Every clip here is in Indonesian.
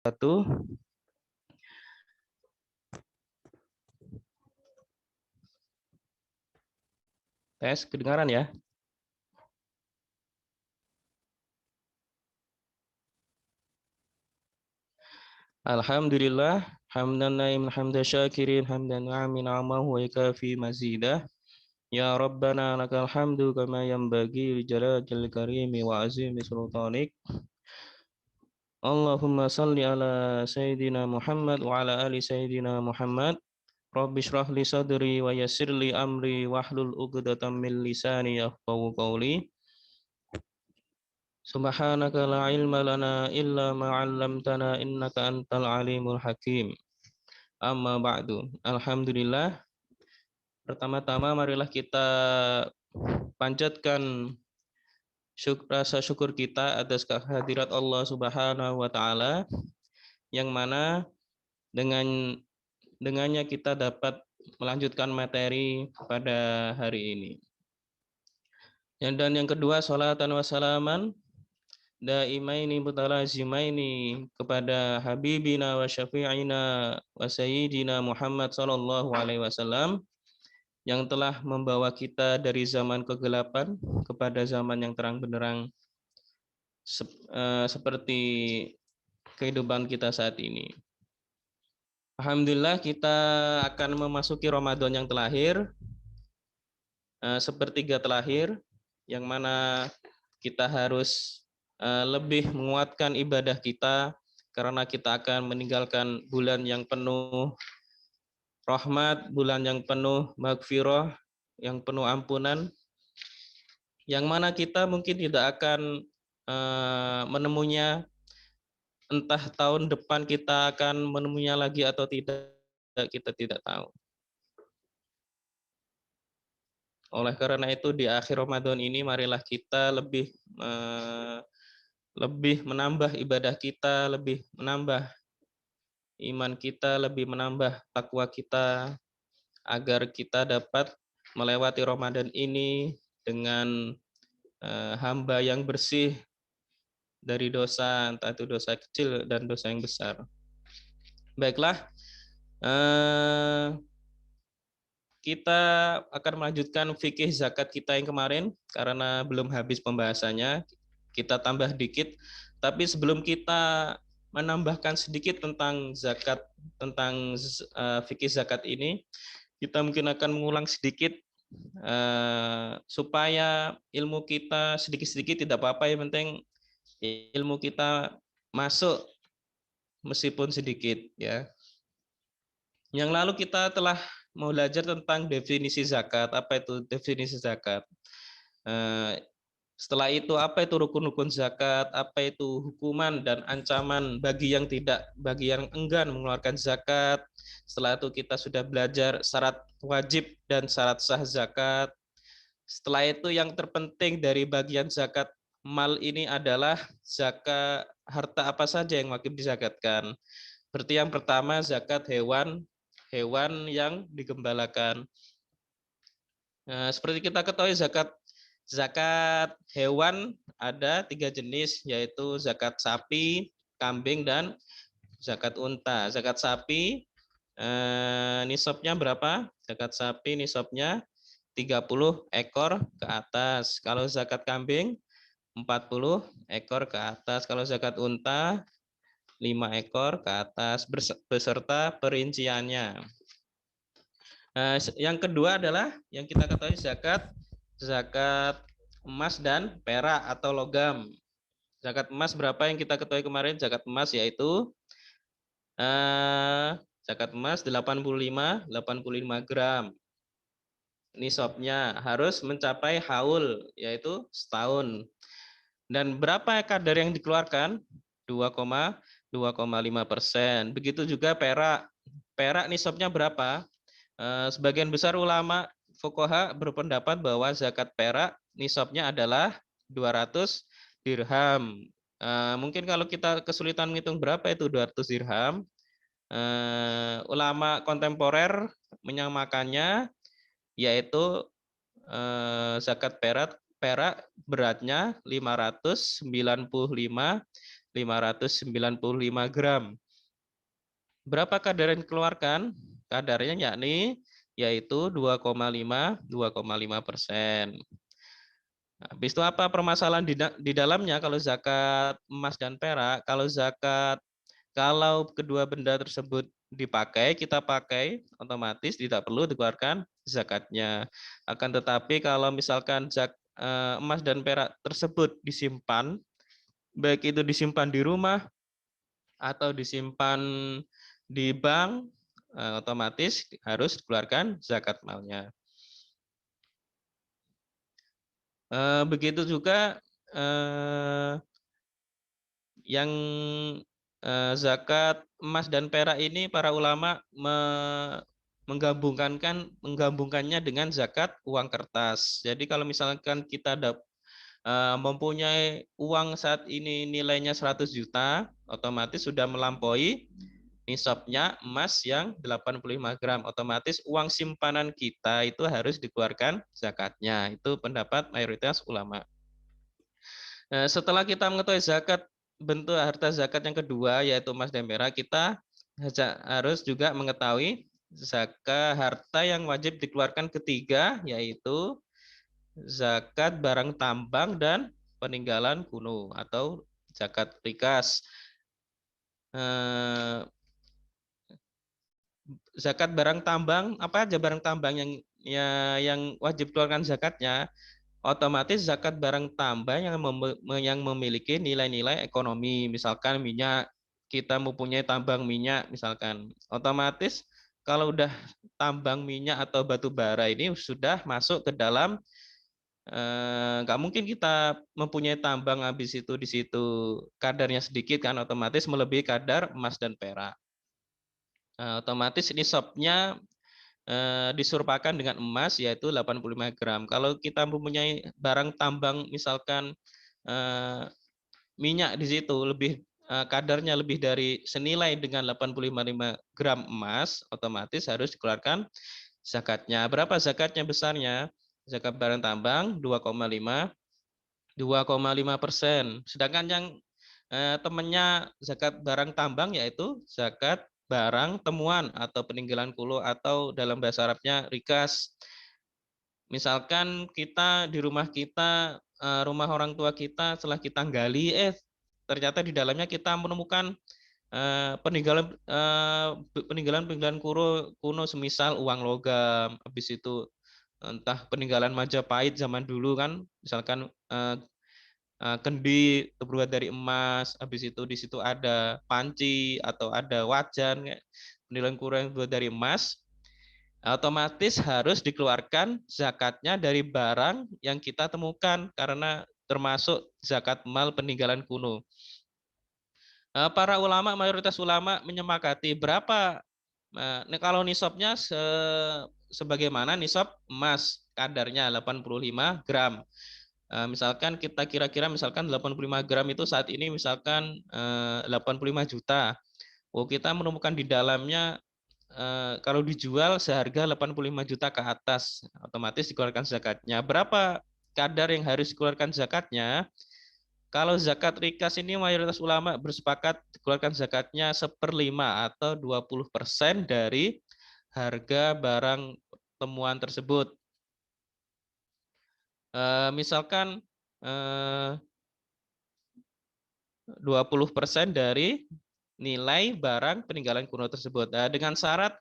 Satu. Tes kedengaran ya. Alhamdulillah, hamdan naim hamdan syakirin hamdan amin amahu wa ikafi mazidah. Ya Rabbana lakal hamdu kama yanbaghi li jalalil karimi wa azimi sultanik. Allahumma salli ala sayyidina Muhammad wa ala ali sayyidina Muhammad. Rabbi shrah li sadri wa yassir li amri wahlul 'uqdatam min lisani yafqahu qawli. Subhanaka la ilma lana illa ma 'allamtana innaka antal alimul hakim. Amma ba'du. Alhamdulillah. Pertama-tama marilah kita panjatkan rasa syukur kita atas kehadirat Allah Subhanahu wa taala yang mana dengannya kita dapat melanjutkan materi pada hari ini. Dan yang kedua, salatan wa salaman daimaini mutalazimaini kepada habibina wa syafi'ina wa sayyidina Muhammad sallallahu alaihi wasallam yang telah membawa kita dari zaman kegelapan kepada zaman yang terang benderang seperti kehidupan kita saat ini. Alhamdulillah kita akan memasuki Ramadan yang terakhir, sepertiga terakhir, yang mana kita harus lebih menguatkan ibadah kita karena kita akan meninggalkan bulan yang penuh rahmat, bulan yang penuh maghfirah, yang penuh ampunan, yang mana kita mungkin tidak akan menemunya, entah tahun depan kita akan menemunya lagi atau tidak, kita tidak tahu. Oleh karena itu di akhir Ramadan ini marilah kita lebih menambah ibadah kita, lebih menambah iman kita, lebih menambah takwa kita, agar kita dapat melewati Ramadan ini dengan hamba yang bersih dari dosa, entah itu dosa kecil dan dosa yang besar. Baiklah, kita akan melanjutkan fikih zakat kita yang kemarin karena belum habis pembahasannya. Kita tambah dikit, tapi sebelum kita menambahkan sedikit tentang zakat, tentang fikih zakat ini, kita mungkin akan mengulang sedikit supaya ilmu kita sedikit-sedikit tidak apa-apa, yang penting ilmu kita masuk meskipun sedikit ya. Yang lalu kita telah mau belajar tentang definisi zakat. Apa itu definisi zakat? Setelah itu apa itu rukun-rukun zakat? Apa itu hukuman dan ancaman bagi yang enggan mengeluarkan zakat? Setelah itu kita sudah belajar syarat wajib dan syarat sah zakat. Setelah itu yang terpenting dari bagian zakat mal ini adalah zakat harta apa saja yang wajib dizakatkan. Berarti yang pertama zakat hewan yang digembalakan. Nah, seperti kita ketahui zakat hewan ada 3 jenis, yaitu zakat sapi, kambing, dan zakat unta. Zakat sapi nisabnya berapa? Zakat sapi nisabnya 30 ekor ke atas. Kalau zakat kambing 40 ekor ke atas. Kalau zakat unta 5 ekor ke atas beserta perinciannya. Yang kedua adalah yang kita ketahui zakat emas dan perak atau logam. Zakat emas berapa yang kita ketahui kemarin? Zakat emas yaitu zakat emas 85 gram. Nisabnya harus mencapai haul, yaitu setahun. Dan berapa kadar yang dikeluarkan? 2,5%. Begitu juga perak. Perak nisabnya berapa? Sebagian besar ulama fuqaha berpendapat bahwa zakat perak nisabnya adalah 200 dirham. Mungkin kalau kita kesulitan menghitung berapa itu 200 dirham, ulama kontemporer menyamakannya, yaitu zakat perak beratnya 595 595 gram. Berapa kadar yang dikeluarkan? Kadarnya yaitu 2,5%. Habis itu apa permasalahan di dalamnya kalau zakat emas dan perak? Kalau kedua benda tersebut dipakai, kita pakai, otomatis tidak perlu dikeluarkan zakatnya. Akan tetapi kalau misalkan emas dan perak tersebut disimpan, baik itu disimpan di rumah atau disimpan di bank, otomatis harus dikeluarkan zakat malnya. Begitu juga yang zakat emas dan perak ini para ulama menggabungkannya dengan zakat uang kertas. Jadi kalau misalkan kita mempunyai uang saat ini nilainya 100 juta, otomatis sudah melampaui nisabnya emas yang 85 gram. Otomatis uang simpanan kita itu harus dikeluarkan zakatnya. Itu pendapat mayoritas ulama. Setelah kita mengetahui bentuk harta zakat yang kedua, yaitu emas dan perak, kita harus juga mengetahui zakat harta yang wajib dikeluarkan ketiga, yaitu zakat barang tambang dan peninggalan kuno atau zakat rikas. Zakat barang tambang, apa aja barang tambang yang wajib keluarkan zakatnya? Otomatis zakat barang tambang yang memiliki nilai-nilai ekonomi, misalkan minyak, kita mempunyai tambang minyak misalkan, otomatis kalau udah tambang minyak atau batu bara ini sudah masuk ke dalam, nggak mungkin kita mempunyai tambang habis itu di situ kadarnya sedikit kan, otomatis melebihi kadar emas dan perak. Otomatis nisabnya diserupakan dengan emas yaitu 85 gram. Kalau kita mempunyai barang tambang misalkan minyak di situ kadarnya lebih dari senilai dengan 85 gram emas, otomatis harus dikeluarkan zakatnya. Berapa zakatnya besarnya? Zakat barang tambang 2,5%. Sedangkan yang temannya zakat barang tambang yaitu zakat barang temuan atau peninggalan kuno atau dalam bahasa Arabnya rikas. Misalkan kita di rumah kita, rumah orang tua kita setelah kita gali, ternyata di dalamnya kita menemukan peninggalan kuno semisal uang logam, habis itu entah peninggalan Majapahit zaman dulu kan, misalkan kendi terbuat dari emas, habis itu di situ ada panci atau ada wajan, penilaian kurang terbuat dari emas, otomatis harus dikeluarkan zakatnya dari barang yang kita temukan karena termasuk zakat mal peninggalan kuno. Para ulama, mayoritas ulama menyepakati berapa kalau nisabnya sebagaimana nisab emas, kadarnya 85 gram. Misalkan kita kira-kira misalkan 85 gram itu saat ini misalkan 85 juta. Kita menemukan di dalamnya kalau dijual seharga 85 juta ke atas, otomatis dikeluarkan zakatnya. Berapa kadar yang harus dikeluarkan zakatnya? Kalau zakat rikas ini mayoritas ulama bersepakat dikeluarkan zakatnya 1/5 atau 20% dari harga barang temuan tersebut. Misalkan 20% dari nilai barang peninggalan kuno tersebut. Dengan syarat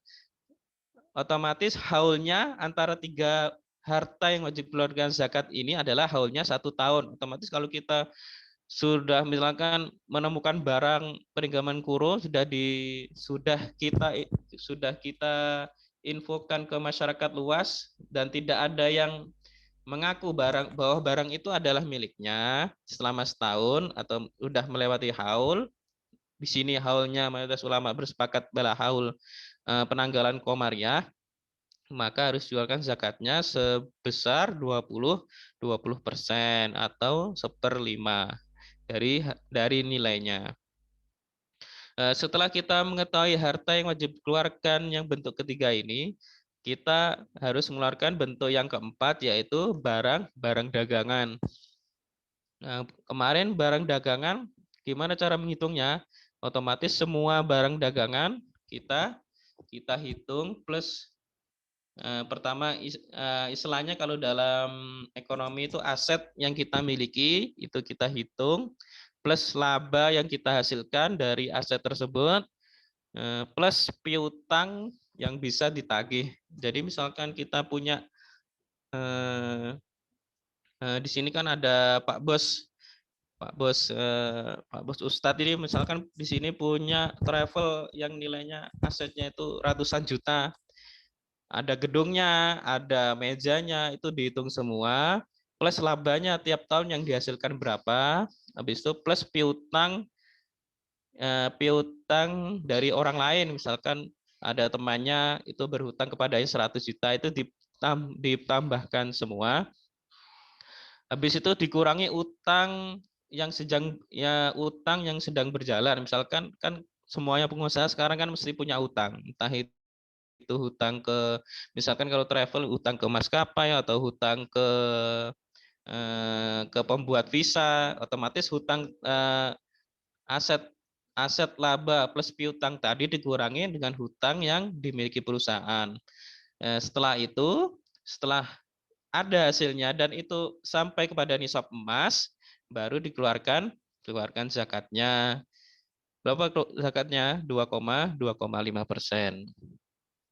otomatis haulnya antara 3 harta yang wajib dikeluarkan zakat ini adalah haulnya 1 tahun. Otomatis kalau kita sudah misalkan menemukan barang peninggalan kuno sudah kita infokan ke masyarakat luas dan tidak ada yang mengaku bahwa barang itu adalah miliknya selama setahun atau sudah melewati haul. Di sini haulnya mayoritas ulama bersepakat adalah haul penanggalan komariah, maka harus dikeluarkan zakatnya sebesar 20% atau 1/5 dari nilainya. Setelah kita mengetahui harta yang wajib dikeluarkan yang bentuk ketiga ini, kita harus mengeluarkan bentuk yang keempat yaitu barang dagangan. Nah, kemarin barang dagangan Gimana cara menghitungnya? Otomatis semua barang dagangan kita hitung plus pertama istilahnya kalau dalam ekonomi itu aset yang kita miliki itu kita hitung plus laba yang kita hasilkan dari aset tersebut plus piutang yang bisa ditagih. Jadi misalkan kita punya di sini kan ada Pak Bos Ustadz ini misalkan di sini punya travel yang nilainya asetnya itu ratusan juta. Ada gedungnya, ada mejanya, itu dihitung semua. Plus labanya tiap tahun yang dihasilkan berapa. Habis itu plus piutang dari orang lain. Misalkan ada temannya itu berhutang kepadanya 100 juta, itu ditambahkan semua. Habis itu dikurangi utang yang sedang berjalan. Misalkan kan semuanya pengusaha sekarang kan mesti punya utang, entah itu hutang ke, misalkan kalau travel hutang ke maskapai atau hutang ke pembuat visa, otomatis hutang aset aset laba plus piutang tadi dikurangi dengan hutang yang dimiliki perusahaan. Setelah ada hasilnya dan itu sampai kepada nisab emas, baru keluarkan zakatnya. Berapa zakatnya? 2,5%.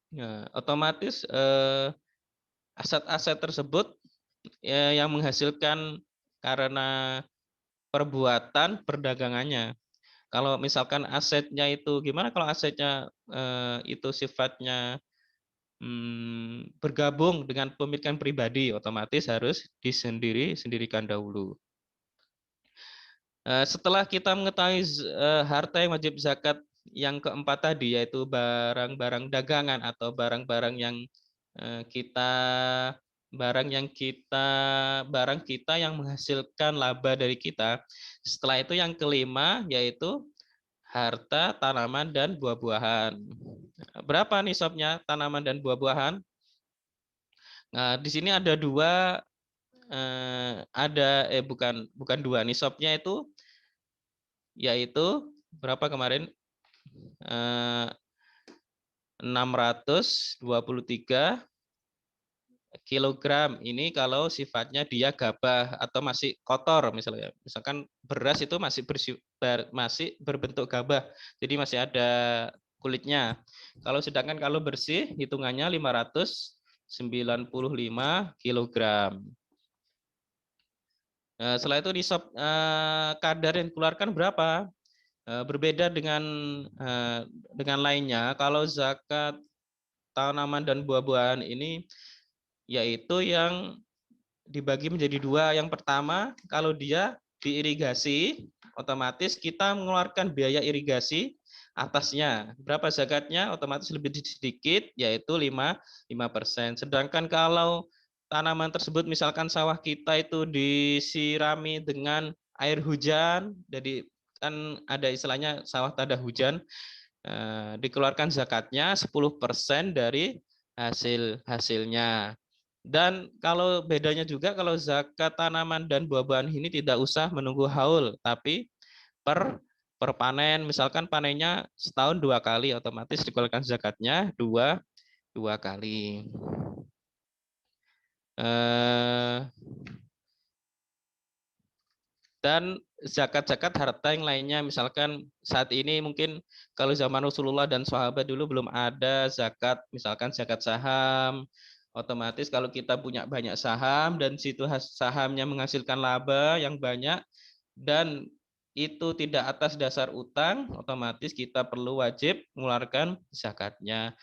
Nah, otomatis aset-aset tersebut yang menghasilkan karena perbuatan perdagangannya. Kalau misalkan asetnya itu gimana? Kalau asetnya itu sifatnya bergabung dengan pemilikan pribadi, otomatis harus disendirikan dahulu. Setelah kita mengetahui harta yang wajib zakat yang keempat tadi, yaitu barang-barang dagangan atau barang-barang yang kita barang kita yang menghasilkan laba dari kita. Setelah itu yang kelima yaitu harta tanaman dan buah-buahan. Berapa nisabnya tanaman dan buah-buahan? Nah, di sini ada dua, bukan dua, nisabnya itu yaitu berapa kemarin? 623 kilogram. Ini kalau sifatnya dia gabah atau masih kotor misalnya. Misalkan beras itu masih berbentuk gabah, jadi masih ada kulitnya. Sedangkan kalau bersih hitungannya 595 kilogram. Setelah itu nisab kadar yang dikeluarkan berapa? Berbeda dengan lainnya. Kalau zakat tanaman dan buah-buahan ini yaitu yang dibagi menjadi dua. Yang pertama, kalau dia diirigasi, otomatis kita mengeluarkan biaya irigasi atasnya. Berapa zakatnya? Otomatis lebih sedikit, yaitu 5%. Sedangkan kalau tanaman tersebut, misalkan sawah kita itu disirami dengan air hujan, jadi kan ada istilahnya sawah tanda hujan, dikeluarkan zakatnya 10% dari hasilnya. Dan kalau bedanya juga, kalau zakat tanaman dan buah-buahan ini tidak usah menunggu haul, tapi per panen. Misalkan panennya setahun 2 kali, otomatis dikeluarkan zakatnya dua kali. Dan zakat-zakat harta yang lainnya, misalkan saat ini mungkin kalau zaman Rasulullah dan sahabat dulu belum ada zakat, misalkan zakat saham. Otomatis kalau kita punya banyak saham dan situ sahamnya menghasilkan laba yang banyak dan itu tidak atas dasar utang, otomatis kita perlu wajib mengeluarkan zakatnya.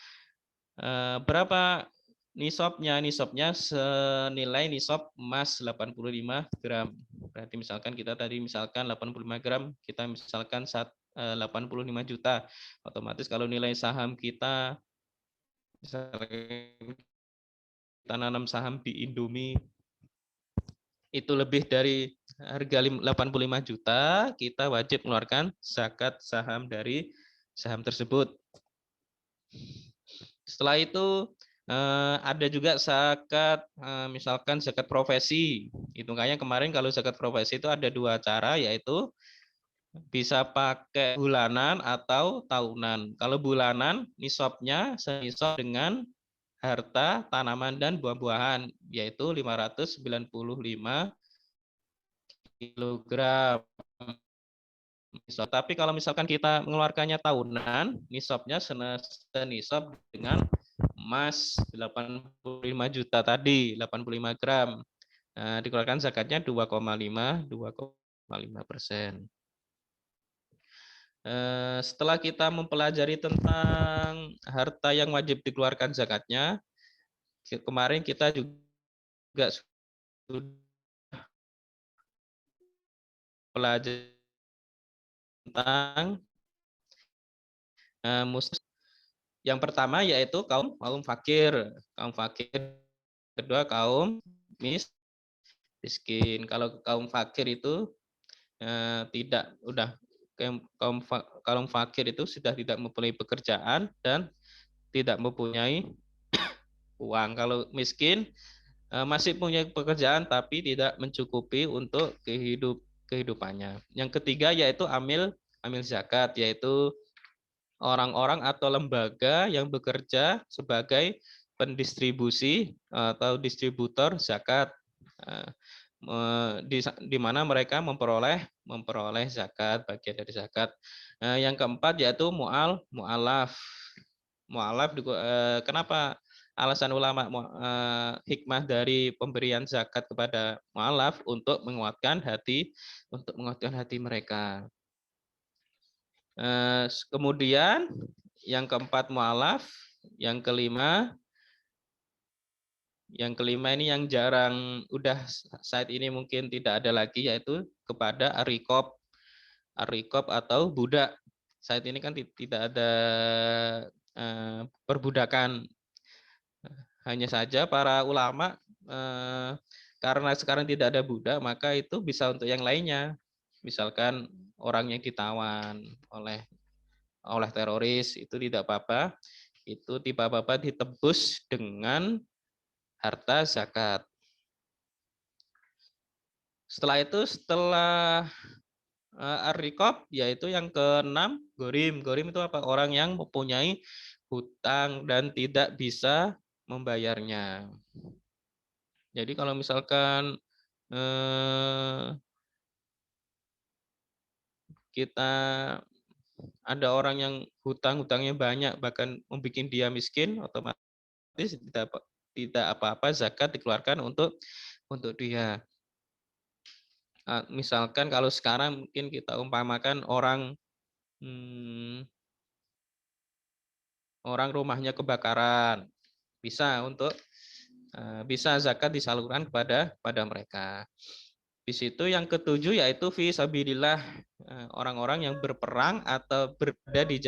Berapa nisabnya? Nisabnya senilai nisab emas 85 gram. Berarti misalkan kita tadi 85 gram, kita misalkan 85 juta. Otomatis kalau nilai saham kita, misalkan kita nanam saham di Indomie, itu lebih dari harga 85 juta, kita wajib mengeluarkan zakat saham dari saham tersebut. Setelah itu ada juga zakat, misalkan zakat profesi. Hitungannya kemarin kalau zakat profesi itu ada dua cara, yaitu Bisa pakai bulanan atau tahunan. Kalau bulanan, nisabnya senisab dengan harta, tanaman, dan buah-buahan, yaitu 595 kilogram. Tapi kalau misalkan kita mengeluarkannya tahunan, nisabnya senisab dengan emas 85 juta tadi, 85 gram. Nah, dikeluarkan zakatnya 2,5%. Setelah kita mempelajari tentang harta yang wajib dikeluarkan zakatnya, kemarin kita juga sudah pelajari tentang yang pertama yaitu kaum fakir, kedua kaum miskin. Kalau kaum fakir itu tidak udah kaum fakir itu sudah tidak mempunyai pekerjaan dan tidak mempunyai uang. Kalau miskin masih punya pekerjaan tapi tidak mencukupi untuk kehidupannya. Yang ketiga yaitu amil zakat, yaitu orang-orang atau lembaga yang bekerja sebagai pendistribusi atau distributor zakat, di mana mereka memperoleh zakat, bagian dari zakat. Yang keempat yaitu mu'alaf. Kenapa alasan ulama hikmah dari pemberian zakat kepada mu'alaf untuk menguatkan hati mereka. Kemudian yang keempat mu'alaf, yang kelima ini yang jarang, udah saat ini mungkin tidak ada lagi, yaitu kepada ar-riqab atau budak. Saat ini kan tidak ada perbudakan. Hanya saja para ulama karena sekarang tidak ada budak, maka itu bisa untuk yang lainnya. Misalkan orang yang ditawan oleh teroris, itu tidak apa-apa. Itu tidak apa-apa ditebus dengan harta zakat. Setelah ar-riqab, yaitu yang keenam, gorim. Gorim itu apa? Orang yang mempunyai hutang dan tidak bisa membayarnya. Jadi kalau misalkan kita ada orang yang hutangnya banyak, bahkan membuat dia miskin, otomatis tidak apa-apa zakat dikeluarkan untuk dia. Misalkan kalau sekarang mungkin kita umpamakan orang rumahnya kebakaran, bisa zakat disalurkan kepada mereka. Di situ yang ketujuh yaitu fi sabilillah, orang-orang yang berperang atau berada di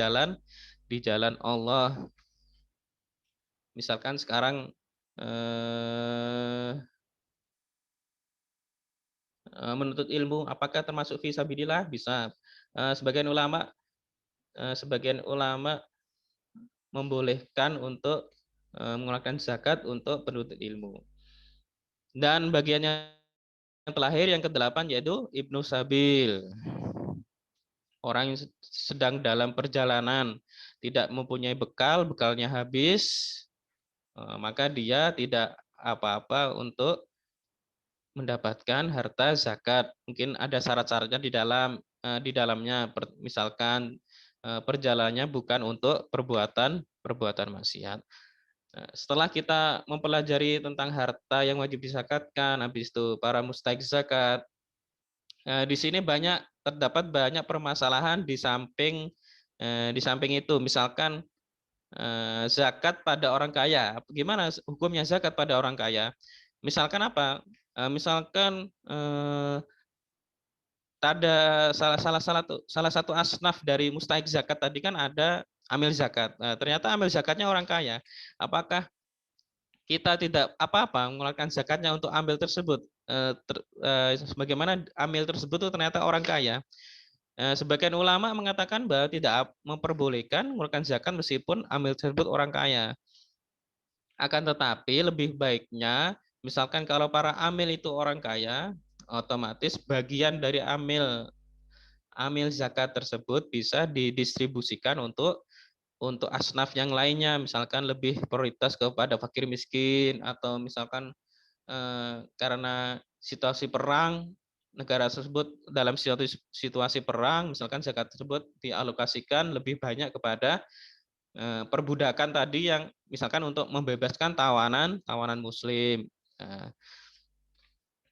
jalan Allah. Misalkan sekarang menuntut ilmu, apakah termasuk fi sabilillah? Bisa. Sebagian ulama membolehkan untuk mengeluarkan zakat untuk penuntut ilmu. Dan bagiannya yang terakhir, yang kedelapan, yaitu Ibnu Sabil. Orang yang sedang dalam perjalanan, tidak mempunyai bekalnya habis, maka dia tidak apa-apa untuk mendapatkan harta zakat. Mungkin ada syarat-syaratnya di dalamnya, misalkan perjalanannya bukan untuk perbuatan maksiat. Setelah kita mempelajari tentang harta yang wajib dizakatkan, habis itu para mustahik zakat, di sini terdapat banyak permasalahan di samping itu. Misalkan zakat pada orang kaya. Gimana hukumnya zakat pada orang kaya? Misalkan apa? Misalkan ada salah satu asnaf dari mustahik zakat tadi kan ada amil zakat. Ternyata amil zakatnya orang kaya. Apakah kita tidak apa-apa mengeluarkan zakatnya untuk ambil tersebut? Sebagaimana amil tersebut itu ternyata orang kaya. Sebagian ulama mengatakan bahwa tidak memperbolehkan mengeluarkan zakat meskipun amil tersebut orang kaya. Akan tetapi lebih baiknya, misalkan kalau para amil itu orang kaya, otomatis bagian dari amil amil zakat tersebut bisa didistribusikan untuk asnaf yang lainnya, misalkan lebih prioritas kepada fakir miskin, atau misalkan karena situasi perang negara tersebut dalam situasi perang, misalkan zakat tersebut dialokasikan lebih banyak kepada perbudakan tadi yang misalkan untuk membebaskan tawanan muslim.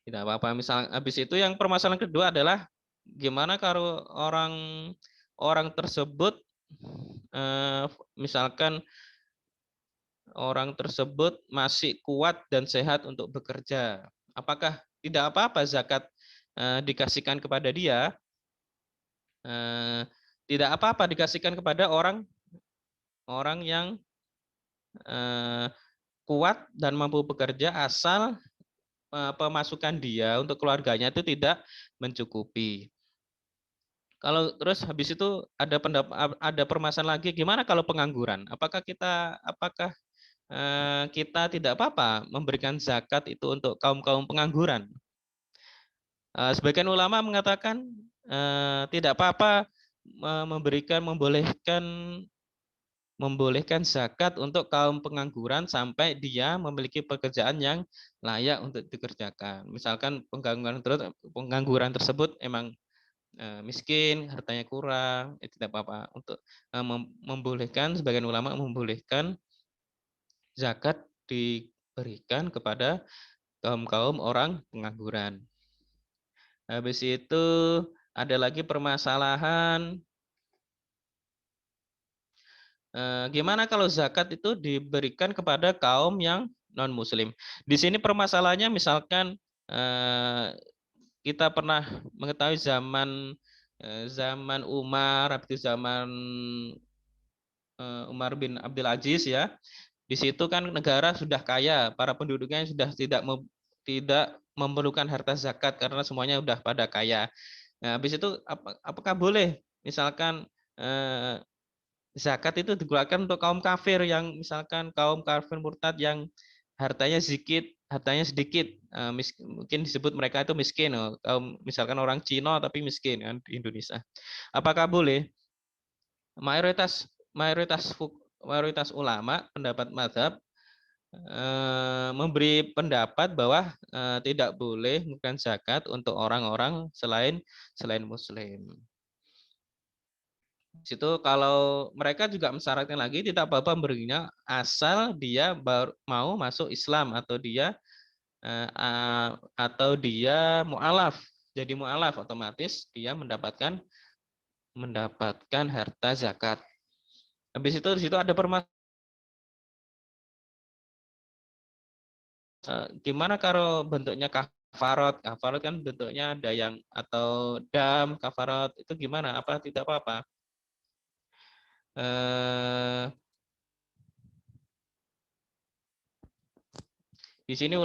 Tidak apa-apa. Misal habis itu yang permasalahan kedua adalah gimana kalau orang tersebut misalkan orang tersebut masih kuat dan sehat untuk bekerja. Apakah tidak apa-apa zakat dikasihkan kepada dia? Tidak apa-apa dikasihkan kepada orang yang kuat dan mampu bekerja asal pemasukan dia untuk keluarganya itu tidak mencukupi. Kalau terus habis itu ada permasalahan lagi, gimana kalau pengangguran? Apakah kita tidak apa-apa memberikan zakat itu untuk kaum pengangguran? Sebagian ulama mengatakan tidak apa-apa membolehkan zakat untuk kaum pengangguran sampai dia memiliki pekerjaan yang layak untuk dikerjakan. Misalkan pengangguran tersebut emang miskin, hartanya kurang, itu tidak apa-apa. Untuk membolehkan, sebagian ulama membolehkan zakat diberikan kepada kaum orang pengangguran. Habis itu ada lagi permasalahan gimana kalau zakat itu diberikan kepada kaum yang non muslim. Di sini permasalahannya misalkan kita pernah mengetahui zaman Umar, habis itu zaman Umar bin Abdul Aziz ya. Di situ kan negara sudah kaya, para penduduknya sudah tidak memerlukan harta zakat karena semuanya sudah pada kaya. Nah, habis itu apakah boleh misalkan zakat itu dikeluarkan untuk kaum kafir yang misalkan kaum kafir murtad yang hartanya sedikit, mungkin disebut mereka itu miskin, kaum misalkan orang Cina tapi miskin kan di Indonesia. Apakah boleh? Mayoritas mayoritas ulama pendapat mazhab memberi pendapat bahwa tidak boleh memberikan zakat untuk orang-orang selain muslim. Situ kalau mereka juga mensyaratkan lagi tidak apa-apa memberinya asal dia mau masuk Islam atau dia mualaf. Jadi mualaf otomatis dia mendapatkan harta zakat. Habis itu di situ ada permasalahan gimana kalau bentuknya kafarot? Kafarot kan bentuknya ada yang atau dam kafarot itu gimana? Apa tidak apa-apa? Di sini